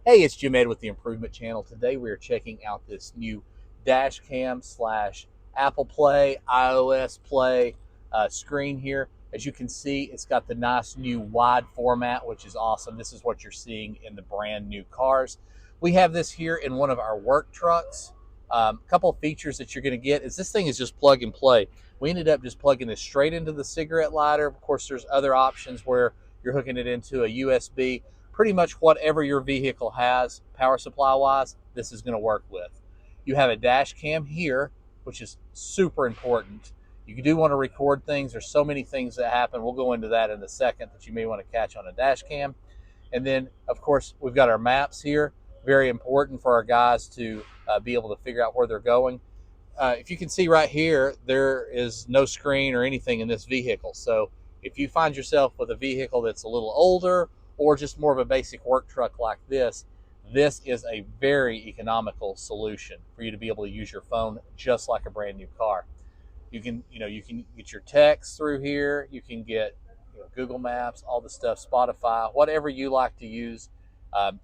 Hey, it's Jim Ed with the Improvement Channel. Today we are checking out this new dash cam slash Apple Play, iOS Play screen here. As you can see, it's got the nice new wide format, which is awesome. This is what you're seeing in the brand new cars. We have this here in one of our work trucks. A couple of features that you're going to get is this thing is just plug and play. We ended up just plugging this straight into the cigarette lighter. Of course, there's other options where you're hooking it into a USB. Pretty much whatever your vehicle has power supply wise, this is going to work with. You have a dash cam here, which is super important. You do want to record things. There's so many things that happen. We'll go into that in a second that you may want to catch on a dash cam. And then, of course, we've got our maps here. Very important for our guys to be able to figure out where they're going. If you can see right here, there is no screen or anything in this vehicle. So if you find yourself with a vehicle that's a little older or just more of a basic work truck like this, this is a very economical solution for you to be able to use your phone just like a brand new car. You can get your text through here. You can get Google Maps, all the stuff, Spotify, whatever you like to use.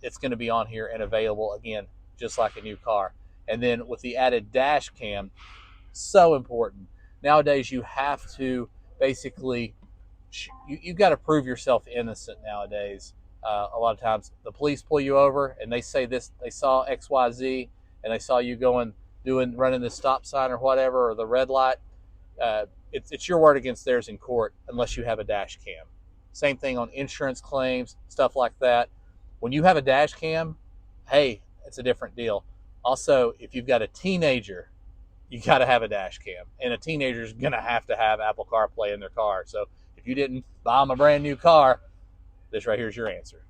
It's going to be on here and available again, just like a new car. And then with the added dash cam, so important. Nowadays, you have to basically, you've got to prove yourself innocent nowadays. A lot of times the police pull you over and they say this, they saw XYZ and they saw you running the stop sign or whatever, or the red light. It's your word against theirs in court unless you have a dash cam. Same thing on insurance claims, stuff like that. When you have a dash cam, hey, it's a different deal. Also, if you've got a teenager, you got to have a dash cam, and a teenager is going to have Apple CarPlay in their car. So if you didn't buy them a brand new car, this right here is your answer.